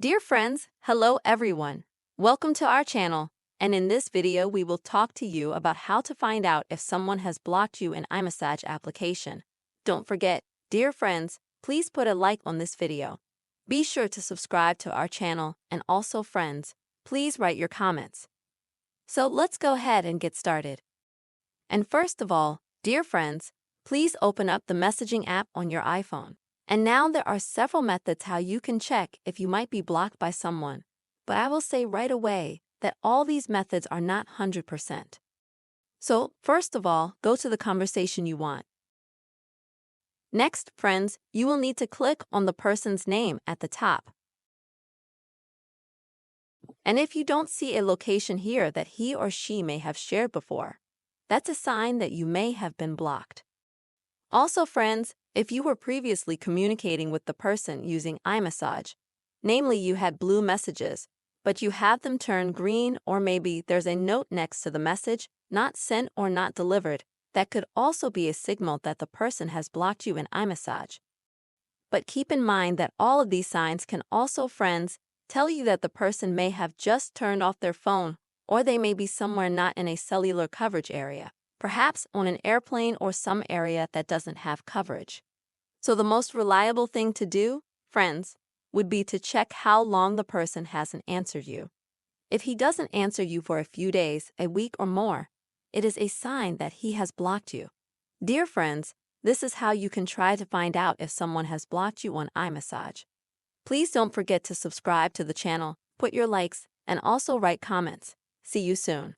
Dear friends, hello everyone. Welcome to our channel, and in this video we will talk to you about how to find out if someone has blocked you in iMessage application. Don't forget, dear friends, please put a like on this video. Be sure to subscribe to our channel, and also friends, please write your comments. So let's go ahead and get started. And first of all, dear friends, please open up the messaging app on your iPhone. And now there are several methods how you can check if you might be blocked by someone. But I will say right away that all these methods are not 100%. So, first of all, go to the conversation you want. Next, friends, you will need to click on the person's name at the top. And if you don't see a location here that he or she may have shared before, that's a sign that you may have been blocked. Also, friends, if you were previously communicating with the person using iMessage, namely you had blue messages, but you have them turn green, or maybe there's a note next to the message, not sent or not delivered, that could also be a signal that the person has blocked you in iMessage. But keep in mind that all of these signs can also, friends, tell you that the person may have just turned off their phone, or they may be somewhere not in a cellular coverage area, perhaps on an airplane or some area that doesn't have coverage. So the most reliable thing to do, friends, would be to check how long the person hasn't answered you. If he doesn't answer you for a few days, a week or more, it is a sign that he has blocked you. Dear friends, this is how you can try to find out if someone has blocked you on iMessage. Please don't forget to subscribe to the channel, put your likes, and also write comments. See you soon.